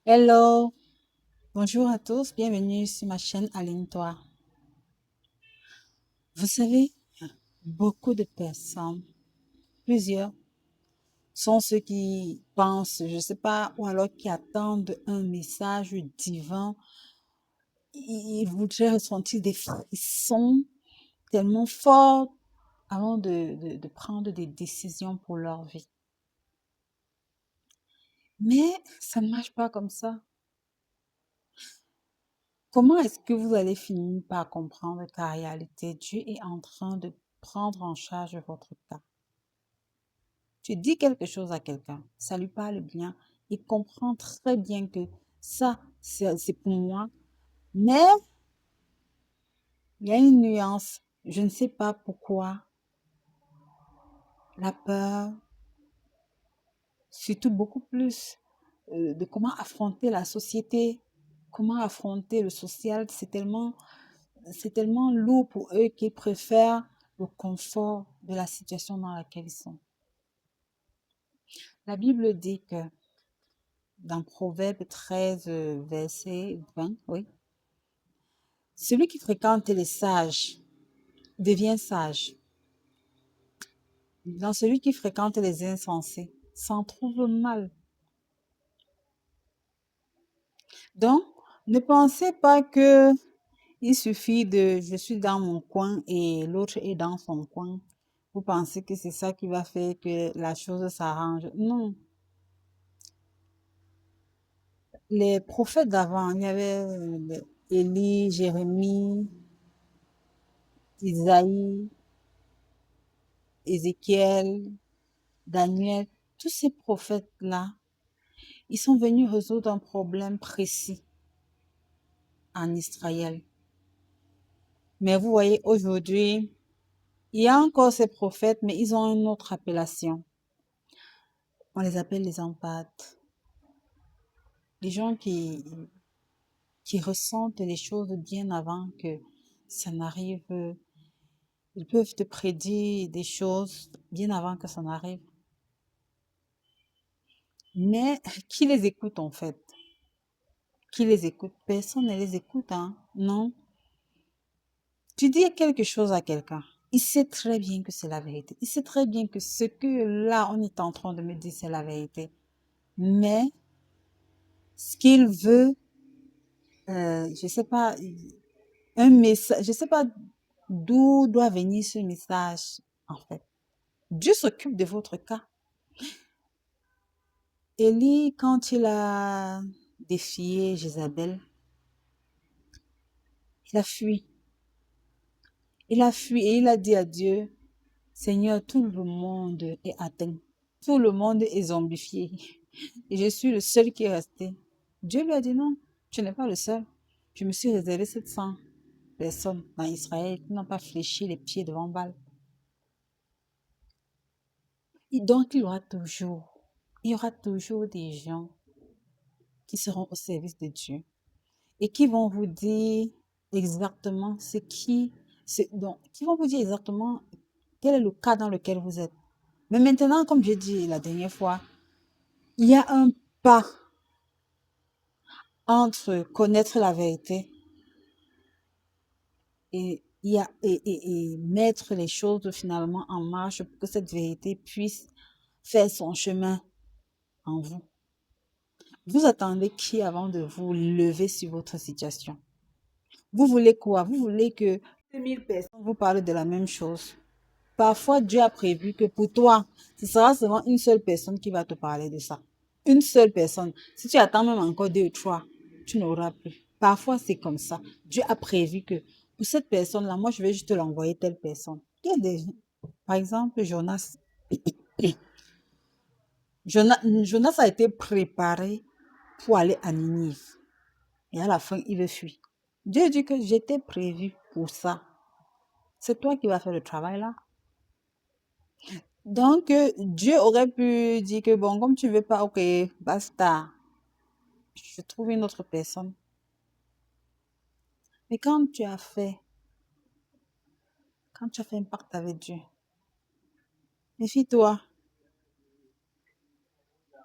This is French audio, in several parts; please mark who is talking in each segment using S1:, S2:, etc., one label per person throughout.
S1: Hello, bonjour à tous, bienvenue sur ma chaîne Aligne-toi. Vous savez, beaucoup de personnes, plusieurs, sont ceux qui pensent, je ne sais pas, ou alors qui attendent un message divin. Ils voudraient ressentir des frissons tellement forts avant de prendre des décisions pour leur vie. Mais ça ne marche pas comme ça. Comment est-ce que vous allez finir par comprendre qu'en réalité, Dieu est en train de prendre en charge votre cas? Tu dis quelque chose à quelqu'un, ça lui parle bien, il comprend très bien que ça, c'est pour moi, mais il y a une nuance. Je ne sais pas pourquoi la peur, surtout beaucoup plus de comment affronter la société, comment affronter le social, c'est tellement lourd pour eux qu'ils préfèrent le confort de la situation dans laquelle ils sont. La Bible dit que dans Proverbe 13, verset 20, oui, celui qui fréquente les sages devient sage. Dans celui qui fréquente les insensés s'en trouve mal. Donc, ne pensez pas que il suffit de je suis dans mon coin et l'autre est dans son coin. Vous pensez que c'est ça qui va faire que la chose s'arrange. Non. Les prophètes d'avant, il y avait Élie, Jérémie, Isaïe, Ézéchiel, Daniel. Tous ces prophètes-là, ils sont venus résoudre un problème précis en Israël. Mais vous voyez, aujourd'hui, il y a encore ces prophètes, mais ils ont une autre appellation. On les appelle les empathes. Les gens qui ressentent les choses bien avant que ça n'arrive. Ils peuvent te prédire des choses bien avant que ça n'arrive. Mais qui les écoute en fait? Qui les écoute? Personne ne les écoute, hein? Non. Tu dis quelque chose à quelqu'un. Il sait très bien que c'est la vérité. Il sait très bien que ce que là, on est en train de me dire, c'est la vérité. Mais ce qu'il veut, je sais pas, un message, je sais pas d'où doit venir ce message, en fait. Dieu s'occupe de votre cas. Élie, quand il a défié Jézabel, il a fui. Il a fui et il a dit à Dieu, Seigneur, tout le monde est atteint. Tout le monde est zombifié. Et je suis le seul qui est resté. Dieu lui a dit non, tu n'es pas le seul. Je me suis réservé 700 personnes dans Israël qui n'ont pas fléchi les pieds devant Baal. Et donc, il y aura toujours des gens qui seront au service de Dieu et qui vont vous dire exactement qui vont vous dire exactement quel est le cas dans lequel vous êtes. Mais maintenant, comme j'ai dit la dernière fois, il y a un pas entre connaître la vérité et mettre les choses finalement en marche pour que cette vérité puisse faire son chemin en vous. Vous attendez qui avant de vous lever sur votre situation? Vous voulez quoi? Vous voulez que 2000 personnes vous parlent de la même chose. Parfois, Dieu a prévu que pour toi, ce sera seulement une seule personne qui va te parler de ça. Une seule personne. Si tu attends même encore deux ou trois, tu n'auras plus. Parfois, c'est comme ça. Dieu a prévu que pour cette personne-là, moi, je vais juste l'envoyer telle personne. Il y a des... Par exemple, Jonas. Jonas a été préparé pour aller à Ninive. Et à la fin, il veut fuir. Dieu dit que j'étais prévu pour ça. C'est toi qui vas faire le travail là. Donc, Dieu aurait pu dire que bon, comme tu veux pas, ok, basta, je trouve une autre personne. Mais quand tu as fait un pacte avec Dieu, méfie-toi.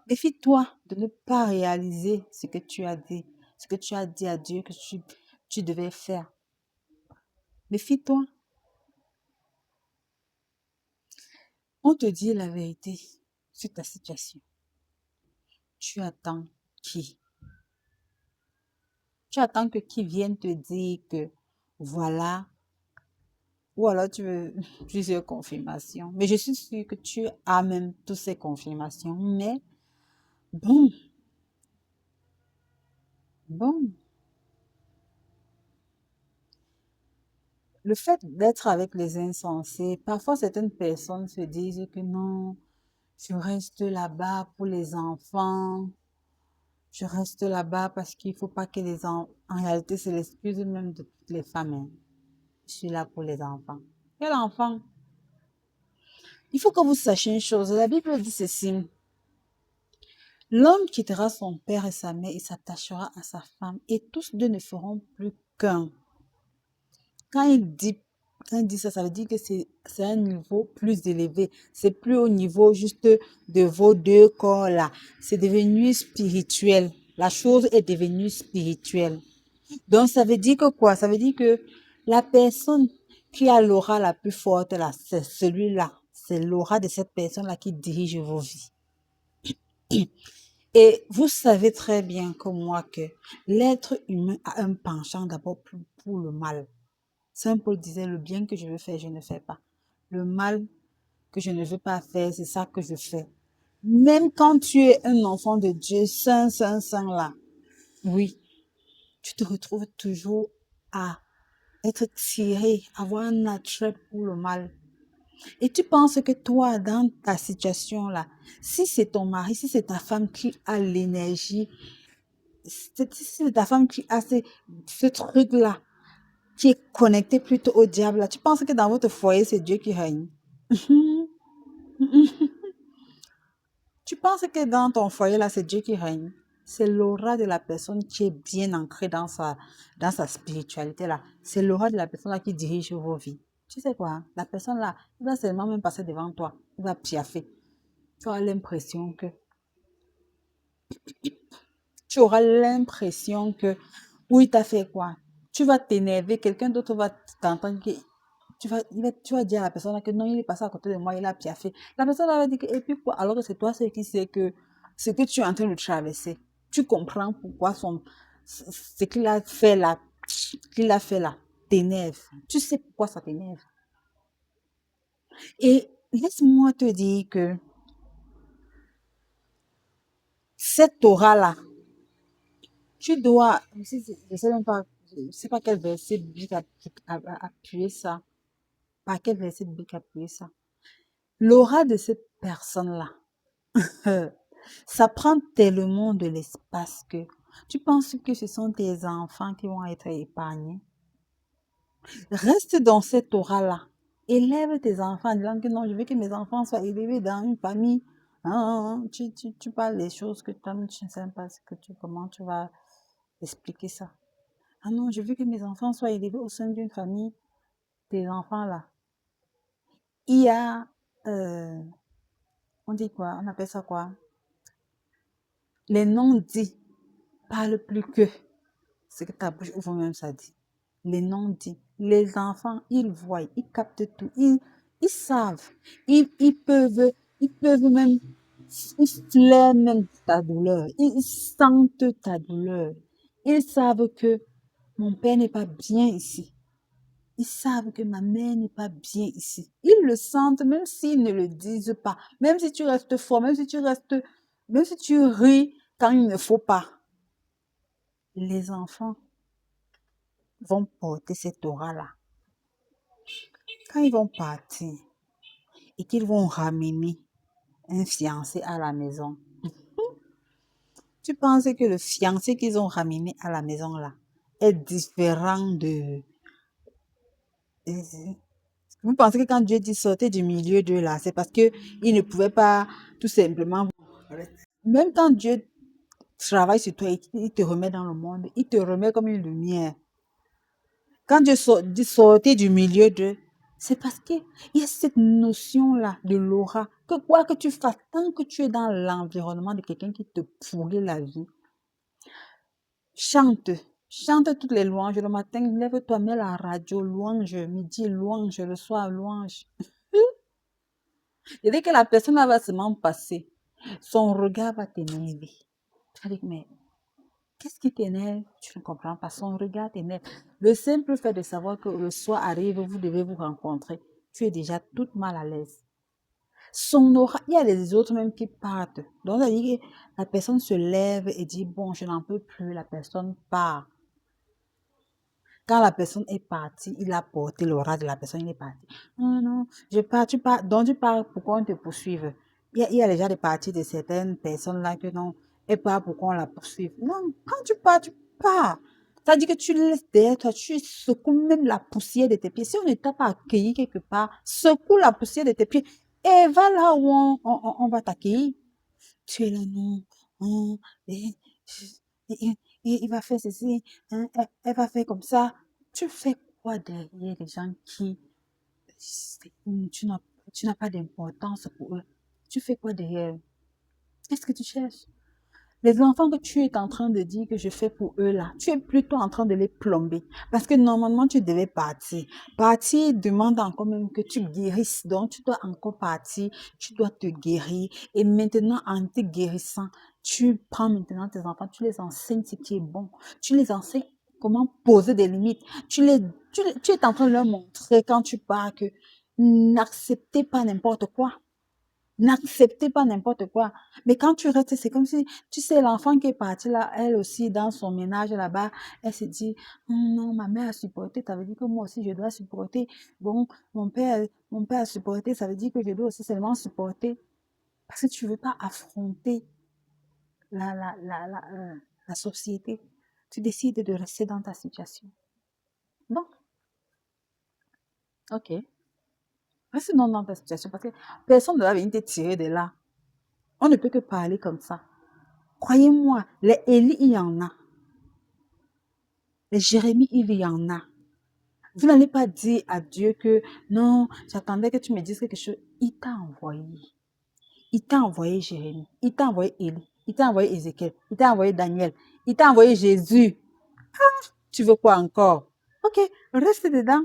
S1: Méfie-toi de ne pas réaliser ce que tu as dit à Dieu que tu devais faire. Méfie-toi. On te dit la vérité sur ta situation. Tu attends qui? Tu attends que qui vienne te dire que voilà, ou alors tu veux plusieurs confirmations. Mais je suis sûre que tu as même toutes ces confirmations. Mais bon, bon, le fait d'être avec les insensés, parfois certaines personnes se disent que non, je reste là-bas pour les enfants. Je reste là-bas parce qu'il ne faut pas que les enfants... En réalité, c'est l'excuse même de toutes les femmes, hein. Je suis là pour les enfants. Quel enfant? Il faut que vous sachiez une chose. La Bible dit ceci. L'homme quittera son père et sa mère et s'attachera à sa femme et tous deux ne feront plus qu'un. Quand il dit ça, ça veut dire que c'est un niveau plus élevé. C'est plus au niveau juste de vos deux corps là. C'est devenu spirituel. La chose est devenue spirituelle. Donc, ça veut dire que quoi? Ça veut dire que la personne qui a l'aura la plus forte là, c'est celui-là. C'est l'aura de cette personne-là qui dirige vos vies. Et vous savez très bien comme moi que l'être humain a un penchant d'abord pour le mal. Saint Paul disait, le bien que je veux faire, je ne fais pas. Le mal que je ne veux pas faire, c'est ça que je fais. Même quand tu es un enfant de Dieu, saint, saint, saint là, oui, tu te retrouves toujours à être tiré, avoir un attrait pour le mal. Et tu penses que toi, dans ta situation là, si c'est ton mari, si c'est ta femme qui a l'énergie, si c'est ta femme qui a ce truc-là, qui est connecté plutôt au diable là, tu penses que dans votre foyer, c'est Dieu qui règne. Tu penses que dans ton foyer là, c'est Dieu qui règne. C'est l'aura de la personne qui est bien ancrée dans sa spiritualité là. C'est l'aura de la personne là qui dirige vos vies. Tu sais quoi? La personne là, il va seulement même passer devant toi. Il va piaffer. Tu auras l'impression que, oui, il t'a fait quoi? Tu vas t'énerver, quelqu'un d'autre va t'entendre que tu vas dire à la personne là que non, il est passé à côté de moi, il a piaffé. La personne là va dire que, et puis quoi? Alors que c'est toi qui sais que ce que tu es en train de traverser, tu comprends pourquoi ce qu'il a fait là, t'énerve. Tu sais pourquoi ça t'énerve. Et laisse-moi te dire que cette aura-là, tu dois, je sais même pas, je sais pas quel verset biblique appuyer ça. Par quel verset biblique appuyer ça? L'aura de cette personne-là, ça prend tellement de l'espace que tu penses que ce sont tes enfants qui vont être épargnés. Reste dans cette aura-là. Élève tes enfants en disant que non, je veux que mes enfants soient élevés dans une famille. Tu parles des choses que toi, tu ne sais pas comment tu vas expliquer ça. Ah non, je veux que mes enfants soient élevés au sein d'une famille. Tes enfants là. Il y a, on dit quoi? On appelle ça quoi? Les non-dits parlent plus que ce que ta bouche ouvre même ça dit. Les non-dits. Les enfants, ils voient, ils captent tout. Ils savent. Ils peuvent même, ils flairent même ta douleur. Ils sentent ta douleur. Ils savent que mon père n'est pas bien ici. Ils savent que ma mère n'est pas bien ici. Ils le sentent même s'ils ne le disent pas. Même si tu restes fort, même si tu ris quand il ne faut pas. Les enfants vont porter cette aura-là. Quand ils vont partir et qu'ils vont ramener un fiancé à la maison, tu penses que le fiancé qu'ils ont ramené à la maison là est différent de... Vous pensez que quand Dieu dit sortez du milieu d'eux là, c'est parce que il ne pouvait pas tout simplement... Même quand Dieu travaille sur toi et il te remet dans le monde, il te remet comme une lumière. Quand Dieu dit sortez du milieu d'eux, c'est parce qu'il y a cette notion-là de l'aura. Que quoi que tu fasses, tant que tu es dans l'environnement de quelqu'un qui te pourrit la vie, chante. Chante toutes les louanges. Le matin, lève-toi, mets la radio, louange. Midi, louange. Le soir, louange. Et dès que la personne va seulement passer, son regard va t'énerver. Tu vas dire, mais qu'est-ce qui t'énerve? Tu ne comprends pas. Son regard t'énerve. Le simple fait de savoir que le soir arrive, vous devez vous rencontrer, tu es déjà toute mal à l'aise. Son aura, il y a les autres même qui partent. Donc, ça veut dire que la personne se lève et dit, bon, je n'en peux plus, la personne part. Quand la personne est partie, il a porté l'aura de la personne, il est parti. Non, non, je pars, tu pars. Donc, tu pars pour qu'on te poursuive. Il y a déjà des parties de certaines personnes là que non, elles partent pour qu'on la poursuive. Non, quand tu pars, tu pars. Ça dit que tu laisses derrière toi, tu secoues même la poussière de tes pieds. Si on ne t'a pas accueilli quelque part, secoue la poussière de tes pieds et va là où on va t'accueillir. Tu es là, non, non, et, et- il va faire ceci, hein, elle va faire comme ça. Tu fais quoi derrière les gens qui, tu n'as, tu n'as pas d'importance pour eux? Tu fais quoi derrière? Qu'est-ce que tu cherches? Les enfants que tu es en train de dire que je fais pour eux là, tu es plutôt en train de les plomber. Parce que normalement, tu devais partir. Partir demande encore même que tu guérisses. Donc, tu dois encore partir. Tu dois te guérir. Et maintenant, en te guérissant, tu prends maintenant tes enfants, tu les enseignes ce qui est bon. Tu les enseignes comment poser des limites. Tu es en train de leur montrer quand tu pars que n'acceptez pas n'importe quoi. N'acceptez pas n'importe quoi. Mais quand tu restes, c'est comme si, tu sais, l'enfant qui est parti là, elle aussi, dans son ménage là-bas, elle se dit, non, ma mère a supporté, ça veut dire que moi aussi, je dois supporter. Bon, mon père a supporté, ça veut dire que je dois aussi seulement supporter. Parce que tu veux pas affronter la, la, la, la, euh, la société. Tu décides de rester dans ta situation. Bon, ok. Reste dans ta situation parce que personne ne va venir te tirer de là. On ne peut que parler comme ça. Croyez-moi, les Élie, il y en a. Les Jérémie, il y en a. Vous n'allez pas dire à Dieu que non, j'attendais que tu me dises quelque chose. Il t'a envoyé. Il t'a envoyé Jérémie. Il t'a envoyé Élie. Il t'a envoyé Ézéchiel. Il t'a envoyé Daniel. Il t'a envoyé Jésus. Tu veux quoi encore? Ok, reste dedans.